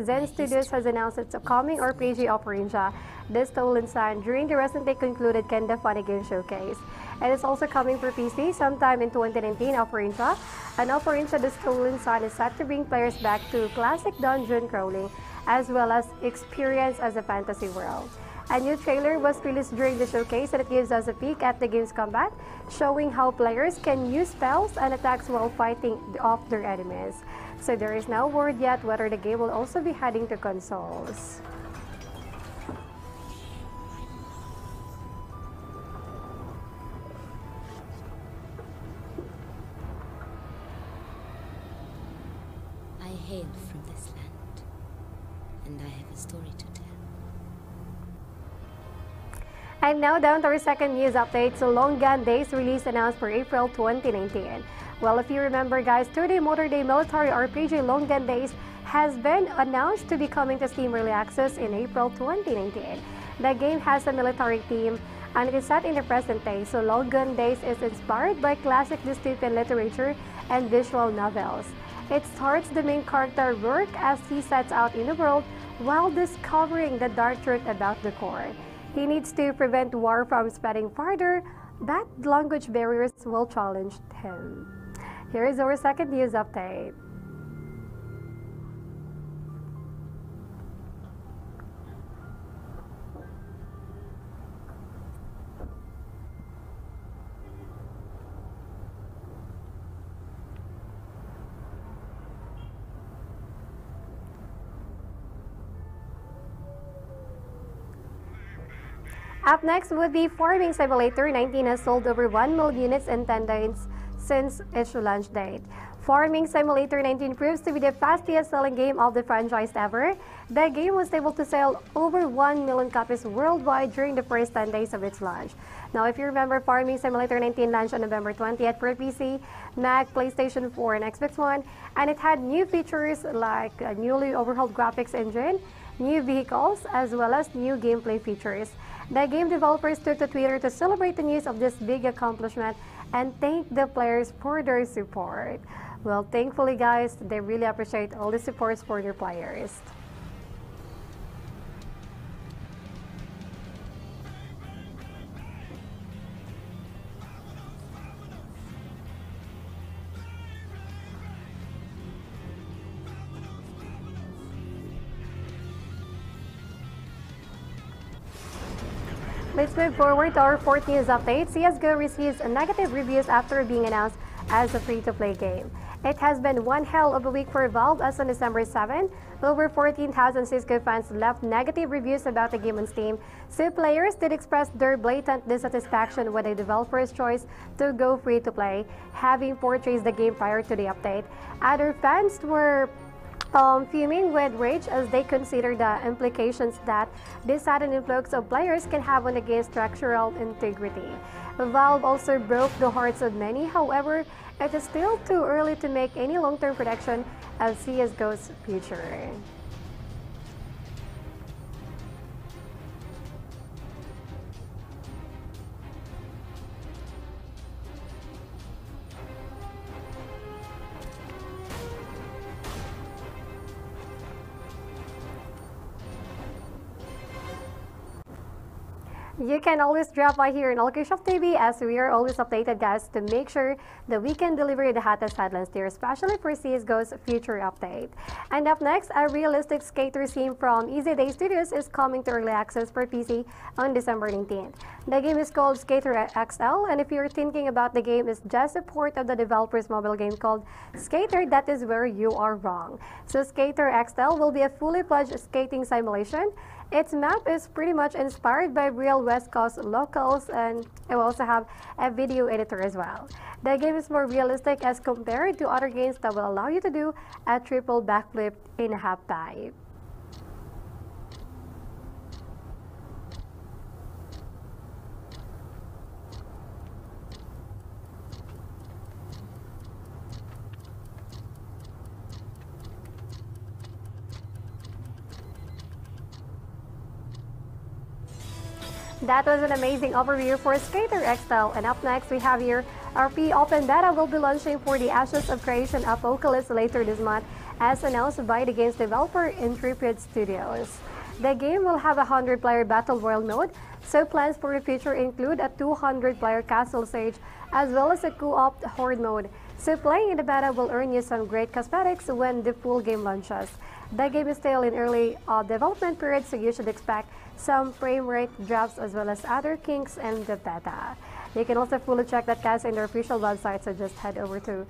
Zen Studios has announced its upcoming RPG Operation, The Stolen Sun, during the recently concluded Kinda Funny Game Showcase. It is also coming for PC sometime in 2019. Operation, an Operation The Stolen Sun is set to bring players back to classic dungeon crawling, as well as experience as a fantasy world. A new trailer was released during the showcase and it gives us a peek at the game's combat, showing how players can use spells and attacks while fighting off their enemies. So there is no word yet whether the game will also be heading to consoles. I hail from this land, and I have a story to tell. And now down to our second news update. So Long Gun Days release announced for April 2019. Well, if you remember guys, 2-day modern day military RPG Long Gun Days has been announced to be coming to Steam Early Access in April 2019. The game has a military theme and it is set in the present day. So Long Gun Days is inspired by classic dystopian literature and visual novels. It starts the main character Rourke as he sets out in the world while discovering the dark truth about the core. He needs to prevent war from spreading farther, but language barriers will challenge him. Here is our second news update. Up next would be Farming Simulator 19 has sold over 1 million units in 10 days since its launch date. Farming Simulator 19 proves to be the fastest selling game of the franchise ever. The game was able to sell over 1 million copies worldwide during the first 10 days of its launch. Now, if you remember, Farming Simulator 19 launched on November 20th for PC, Mac, PlayStation 4, and Xbox One, and it had new features like a newly overhauled graphics engine, new vehicles, as well as new gameplay features. The game developers took to Twitter to celebrate the news of this big accomplishment and thank the players for their support. Well, thankfully guys, they really appreciate all the supports for their players. Let's move forward to our fourth news update. CSGO receives negative reviews after being announced as a free-to-play game. It has been one hell of a week for Valve as on December 7. Over 14,000 CSGO fans left negative reviews about the game on Steam, so players did express their blatant dissatisfaction with the developer's choice to go free-to-play, having purchased the game prior to the update. Other fans were fuming with rage as they consider the implications that this sudden influx of players can have on the game's structural integrity. Valve also broke the hearts of many, however, it is still too early to make any long-term prediction of CSGO's future. You can always drop by here in Allkeyshop TV as we are always updated guys to make sure that we can deliver the hottest headlines there, especially for CSGO's future update. And up next, a realistic skater scene from Easy Day Studios is coming to early access for PC on December 19th. The game is called Skater XL, and if you're thinking about the game is just a port of the developer's mobile game called Skater, that is where you are wrong. So Skater XL will be a fully fledged skating simulation. Its map is pretty much inspired by real West Coast locals, and it will also have a video editor as well. The game is more realistic as compared to other games that will allow you to do a triple backflip in a half pipe. That was an amazing overview for Skater XL, and up next we have here Our pre-open beta will be launching for the Ashes of Creation Apocalypse later this month, as announced by the game's developer Intrepid Studios. The game will have a 100-player Battle Royale mode, so plans for the future include a 200-player Castle Siege, as well as a co-op Horde mode. So playing in the beta will earn you some great cosmetics when the full game launches. The game is still in early development period, so you should expect some frame rate drops as well as other kinks in the beta. You can also fully check that guys in their official website, so just head over to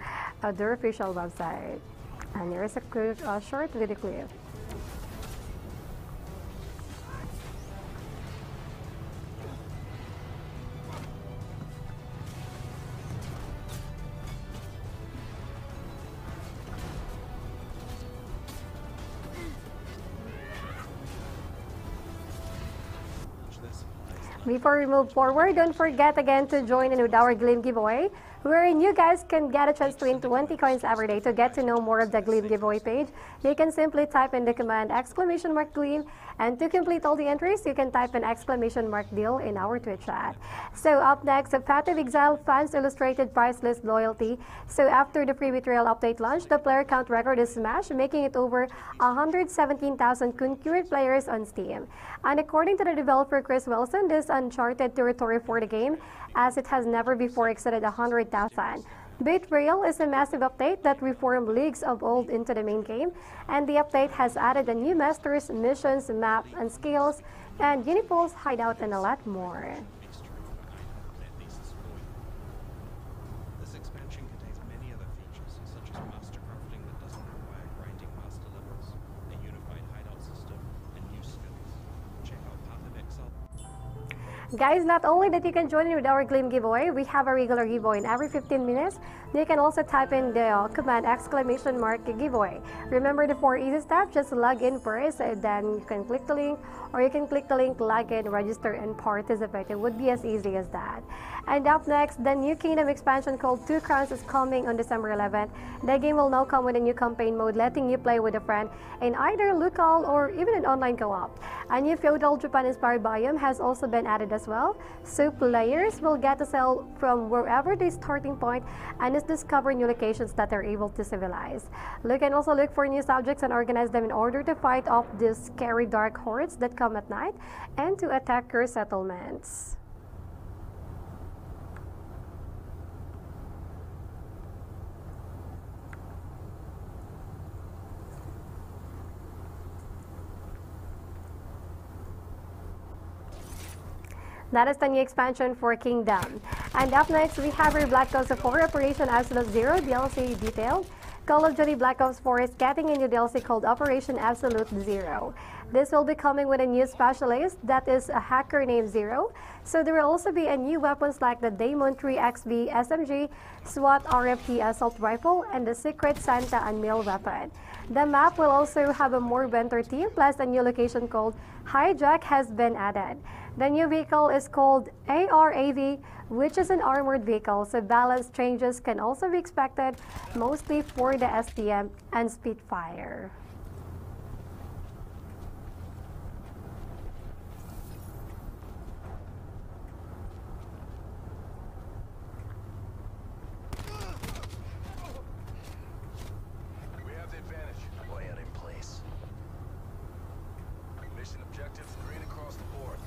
their official website. And here is a quick short video clip. Before we move forward, don't forget again to join in with our Gleam giveaway, wherein you guys can get a chance to win 20 coins every day. To get to know more of the Gleam giveaway page, you can simply type in the command !Gleam, and to complete all the entries, you can type in !Deal in our Twitch chat. So up next, Path of Exile Fans Illustrated Priceless Loyalty. So after the free betrayal update launch, the player count record is smashed, making it over 117,000 concurrent players on Steam. And according to the developer Chris Wilson, this uncharted territory for the game, as it has never before exceeded 100,000. Betrayal is a massive update that reformed Leagues of Old into the main game, and the update has added a new masters, missions, map, and skills, and Unipol's hideout, and a lot more. This expansion contains many other features, such as master crafting that doesn't require grinding master levels, a unified hideout system, and new skills. Check out Path of Exile. Guys, not only that you can join in with our Gleam giveaway, we have a regular giveaway in every 15 minutes. You can also type in the command !Giveaway. Remember the 4 easy steps, just log in first, then you can click the link, or you can click the link, log in, register, and participate. It would be as easy as that. And up next, the new Kingdom expansion called Two Crowns is coming on December 11th. The game will now come with a new campaign mode, letting you play with a friend in either local or even an online co-op. A new feudal Japan-inspired biome has also been added as well, so players will get to sail from wherever their starting point and discover new locations that are able to civilize. You can also look for new subjects and organize them in order to fight off these scary dark hordes that come at night and to attack your settlements. That is the new expansion for Kingdom. And up next, we have our Black Ops 4 Operation Absolute Zero DLC detailed. Call of Duty Black Ops 4 is getting a new DLC called Operation Absolute Zero. This will be coming with a new specialist that is a hacker named Zero. So there will also be a new weapons like the Daemon 3 XB SMG, SWAT RFT Assault Rifle, and the Secret Santa Unmail weapon. The map will also have a more winter theme, plus a new location called Hijack has been added. The new vehicle is called ARAV, which is an armored vehicle, so balance changes can also be expected, mostly for the STM and Spitfire. We have the advantage. Plan in place. Mission objectives green across the board.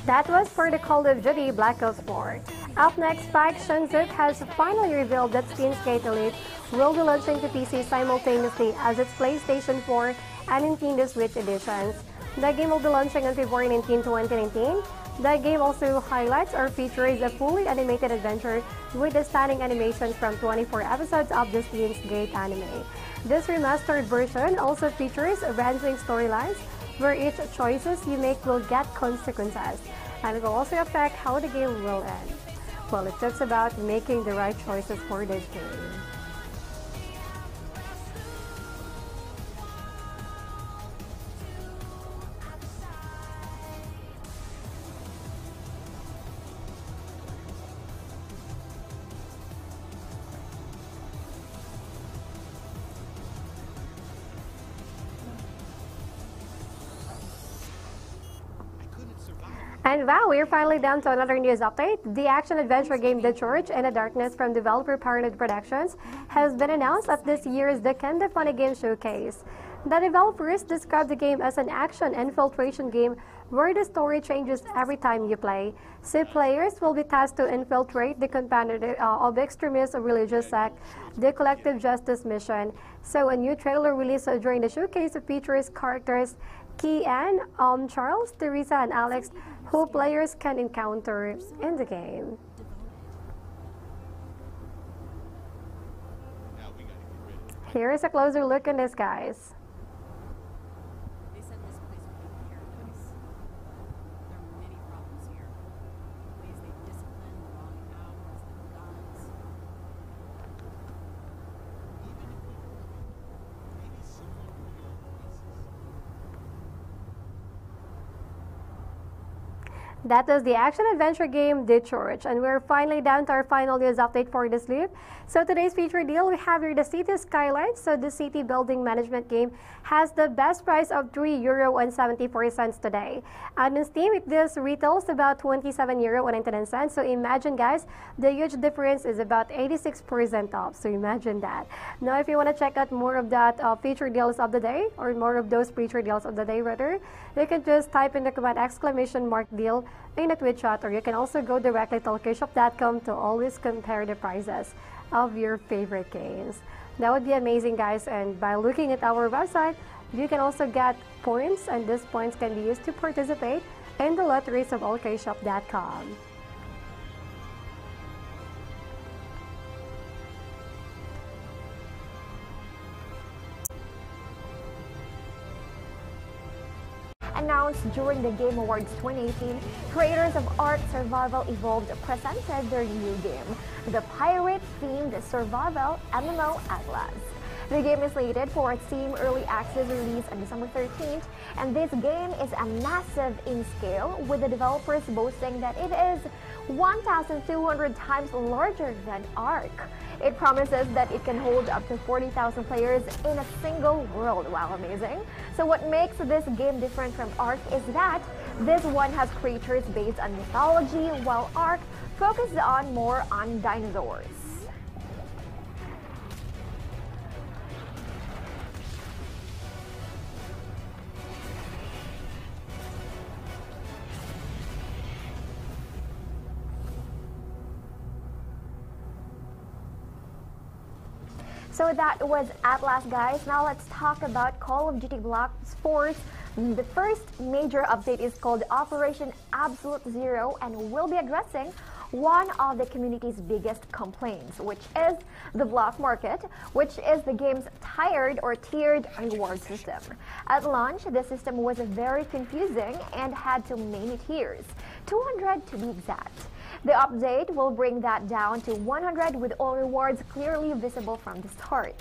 That was for the Call of Duty Black Ops 4. Up next, Spike Chunsook has finally revealed that Steins Gate Elite will be launching to PC simultaneously as its PlayStation 4 and Nintendo Switch editions. The game will be launching on February 19, 2019. The game also highlights or features a fully animated adventure with the stunning animations from 24 episodes of the Steins Gate anime. This remastered version also features ranging storylines where each choices you make will get consequences, and it will also affect how the game will end. Well, it talks about making the right choices for this game. And wow, we're finally down to another news update. The action-adventure game The Church in the Darkness from developer Paranoid Productions has been announced at this year's The Kinda Funny Game Showcase. The developers describe the game as an action infiltration game where the story changes every time you play. So players will be tasked to infiltrate the compound of extremist religious sect, the Collective Justice Mission. So a new trailer released during the showcase features characters Kian, Charles, Teresa, and Alex, who players can encounter in the game. Here is a closer look at this, guys. They said this place would be paradise. There are many problems here. The ways they discipline, the wrong hours, the guns. That is the action-adventure game, The Church. And we're finally down to our final news update for this loop. So today's feature deal, we have here the City Skyline. So the city building management game has the best price of €3.74 today. And on Steam, this retails about €27.99. So imagine, guys, the huge difference is about 86% off. So imagine that. Now, if you want to check out more of that feature deals of the day, or more of those feature deals of the day, rather, you can just type in the command !deal in the Twitch chat, or you can also go directly to Allkeyshop.com to always compare the prices of your favorite games. That would be amazing, guys, and by looking at our website, you can also get points, and these points can be used to participate in the lotteries of Allkeyshop.com. Announced during the Game Awards 2018, creators of Ark Survival Evolved presented their new game, the pirate-themed survival MMO Atlas. The game is slated for its Steam Early Access release on December 13th, and this game is a massive in scale, with the developers boasting that it is 1,200 times larger than Ark. It promises that it can hold up to 40,000 players in a single world. Wow, amazing. So what makes this game different from Ark is that this one has creatures based on mythology, while Ark focuses more on dinosaurs. So that was Atlas, guys. Now let's talk about Call of Duty Black Ops. The first major update is called Operation Absolute Zero, and will be addressing one of the community's biggest complaints, which is the black market, which is the game's tiered reward system. At launch, the system was very confusing and had too many tiers, 200 to be exact. The update will bring that down to 100, with all rewards clearly visible from the start.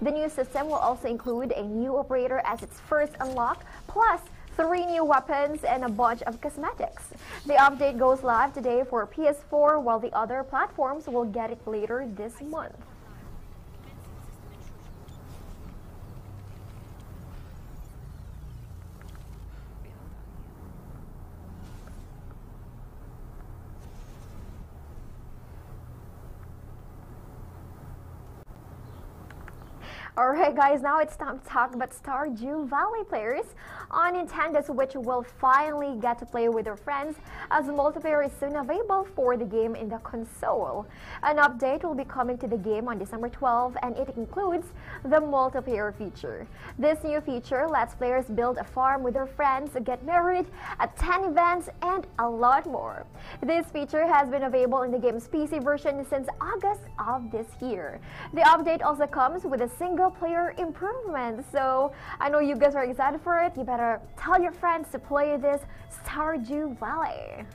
The new system will also include a new operator as its first unlock, plus 3 new weapons and a bunch of cosmetics. The update goes live today for PS4, while the other platforms will get it later this month. Alright guys, now it's time to talk about Stardew Valley players on Nintendo Switch will finally get to play with their friends, as multiplayer is soon available for the game in the console. An update will be coming to the game on December 12, and it includes the multiplayer feature. This new feature lets players build a farm with their friends, get married, attend events, and a lot more. This feature has been available in the game's PC version since August of this year. The update also comes with a single-player improvement, so I know you guys are excited for it. You better tell your friends to play this Stardew Valley.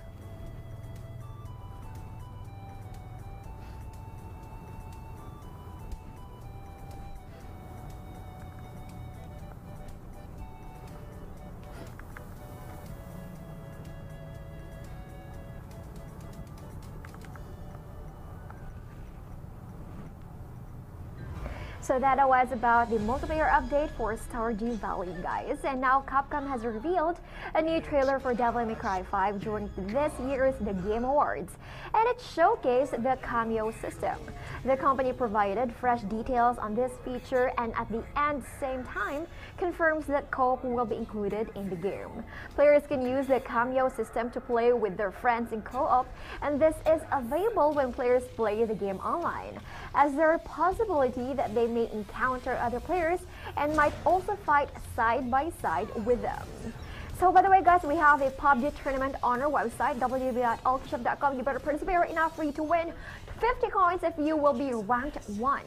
So that was about the multiplayer update for Stardew Valley, guys. And now Capcom has revealed a new trailer for Devil May Cry 5 during this year's The Game Awards, and it showcased the cameo system. The company provided fresh details on this feature and at the end, same time, confirms that co-op will be included in the game. Players can use the cameo system to play with their friends in co-op, and this is available when players play the game online, as there is a possibility that they may encounter other players and might also fight side by side with them. So by the way, guys, we have a PUBG tournament on our website, www.allkeyshop.com. You better participate right now for you to win 50 coins if you will be ranked 1.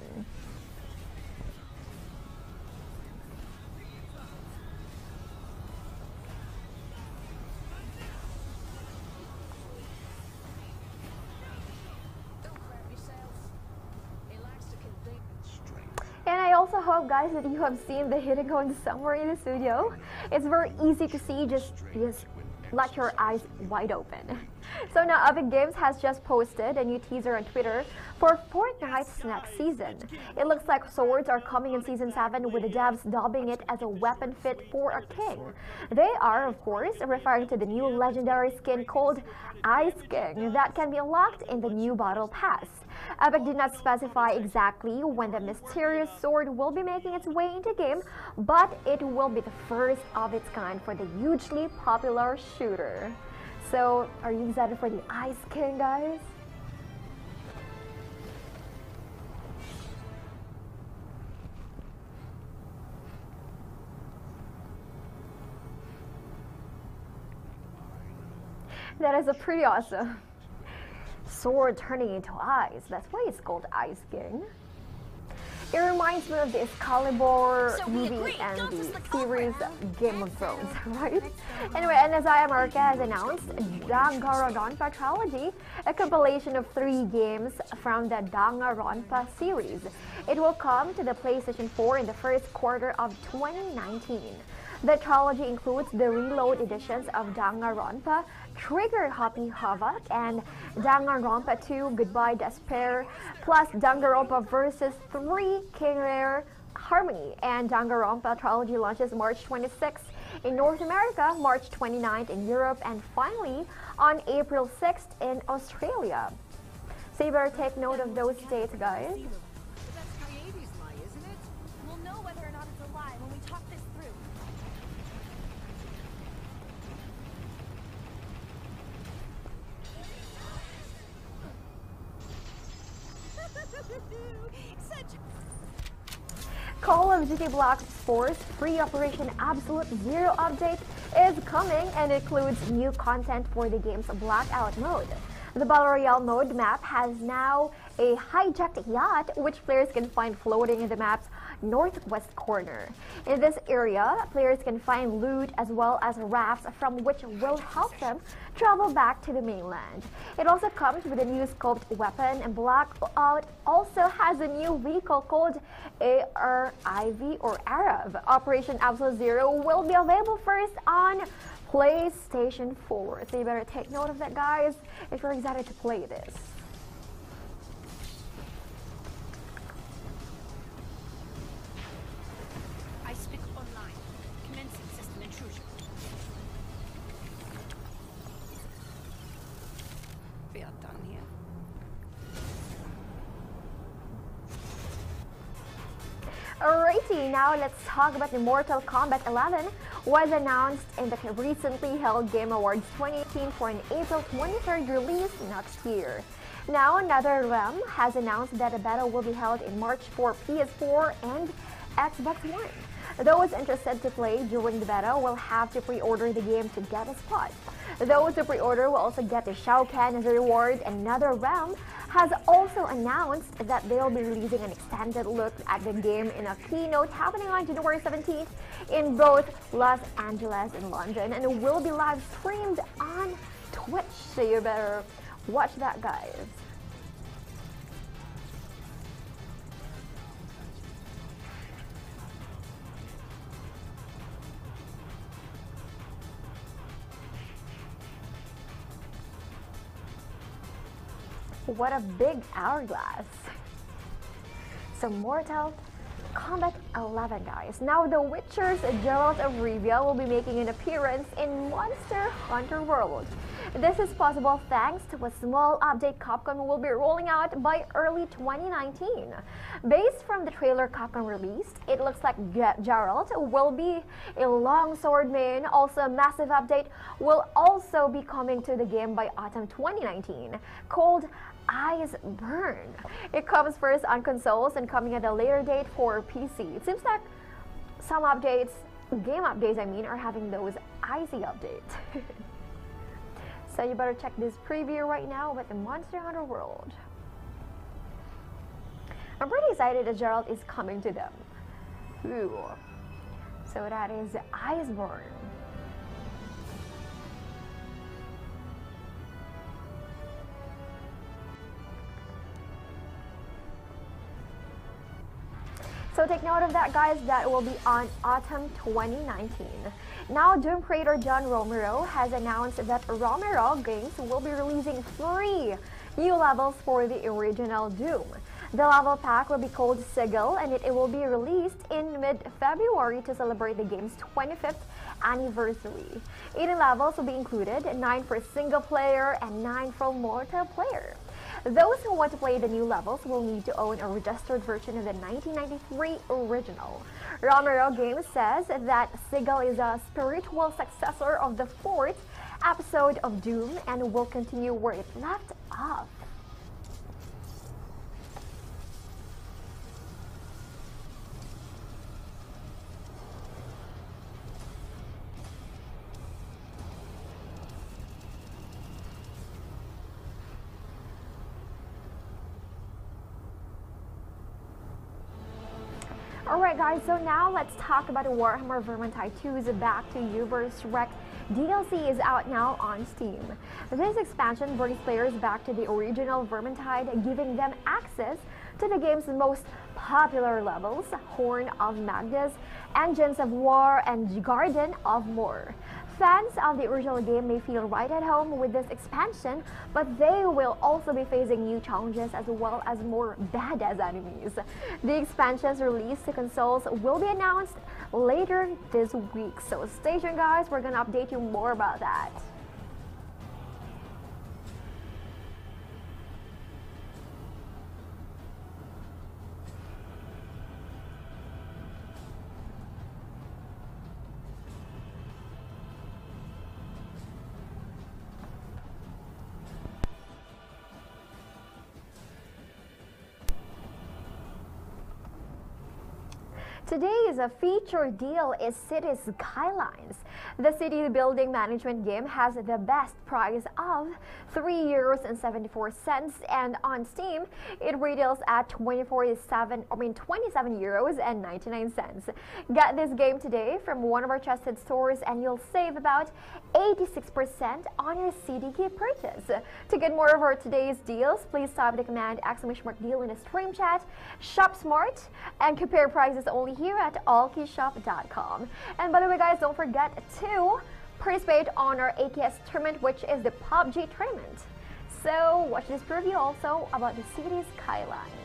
And I also hope, guys, that you have seen the hidden coins somewhere in the studio. It's very easy to see, just let your eyes wide open. So now Epic Games has just posted a new teaser on Twitter for Fortnite's next season. It looks like swords are coming in Season 7, with the devs dubbing it as a weapon fit for a king. They are, of course, referring to the new legendary skin called Ice King that can be unlocked in the new Battle Pass. Epic did not specify exactly when the mysterious sword will be making its way into game, but it will be the first of its kind for the hugely popular shooter. So, are you excited for the Ice King, guys? That is a pretty awesome sword turning into ice. That's why it's called Ice King. It reminds me of the Excalibur movie and the series Game of Thrones, right? Anyway, NSI America has announced Danganronpa Trilogy, a compilation of 3 games from the Danganronpa series. It will come to the PlayStation 4 in the first quarter of 2019. The trilogy includes the Reload editions of Danganronpa, Trigger Happy Havoc, and Danganronpa 2 Goodbye Despair, plus Danganronpa vs. 3 King Rare Harmony. And Danganronpa trilogy launches March 26th in North America, March 29th in Europe, and finally on April 6th in Australia. So you better take note of those dates, guys. That's Coyote's lie, isn't it? We'll know whether or not it's a lie when we talk this through. Call of Duty Black Ops 4's free Operation Absolute Zero update is coming and includes new content for the game's Blackout mode. The Battle Royale mode map has now a hijacked yacht, which players can find floating in the map's northwest corner. In this area, players can find loot as well as rafts from which will help them travel back to the mainland. It also comes with a new scoped weapon, and Blackout also has a new vehicle called ARIV or Arab. Operation Absolute Zero will be available first on PlayStation 4. So you better take note of that, guys, if you're excited to play this. Online. Commencing system intrusion. We are done here. Alrighty, now let's talk about the Mortal Kombat 11 was announced in the recently held Game Awards 2018 for an April 23rd release next year. Now another realm has announced that a battle will be held in March for PS4 and Xbox One. Those interested to play during the beta will have to pre-order the game to get a spot. Those who pre-order will also get the Shao Kahn as a reward. Another realm has also announced that they'll be releasing an extended look at the game in a keynote happening on January 17th in both Los Angeles and London, and it will be live streamed on Twitch, so you better watch that, guys. What a big hourglass. So Mortal Combat 11, guys. Now, The Witcher's Geralt of Rivia will be making an appearance in Monster Hunter World. This is possible thanks to a small update Capcom will be rolling out by early 2019. Based from the trailer Capcom released, it looks like Geralt will be a longsword main. Also, a massive update will also be coming to the game by autumn 2019, called Eyes Burn. It comes first on consoles and coming at a later date for PC. It seems like some updates, game updates I mean, are having those icy updates. So you better check this preview right now with the Monster Hunter World. I'm pretty excited that Geralt is coming to them. Ooh. So that is Iceborne. So take note of that, guys. That will be on autumn 2019. Now, Doom creator John Romero has announced that Romero Games will be releasing 3 new levels for the original Doom. The level pack will be called Sigil, and it will be released in mid-February to celebrate the game's 25th anniversary. 18 levels will be included, 9 for single player and 9 for multiplayer. Those who want to play the new levels will need to own a registered version of the 1993 original. Romero Games says that Sigil is a spiritual successor of the 4th episode of Doom and will continue where it left off. Alright guys, so now let's talk about Warhammer Vermintide 2's Back to Uber's Wreck DLC is out now on Steam. This expansion brings players back to the original Vermintide, giving them access to the game's most popular levels, Horn of Magnus, Engines of War, and Garden of War. Fans of the original game may feel right at home with this expansion, but they will also be facing new challenges as well as more badass enemies. The expansion's release to consoles will be announced later this week, so stay tuned guys, we're gonna update you more about that. Today's featured deal is City Skylines. The city building management game has the best price of €3.74, and on Steam it retails at €27.99. Get this game today from one of our trusted stores and you'll save about 86% on your CD key purchase. To get more of our today's deals, please type the command !deal in the stream chat, shop smart, and compare prices only here at Allkeyshop.com. And by the way guys, don't forget to participate on our AKS tournament, which is the PUBG tournament. So watch this preview also about the City Skylines.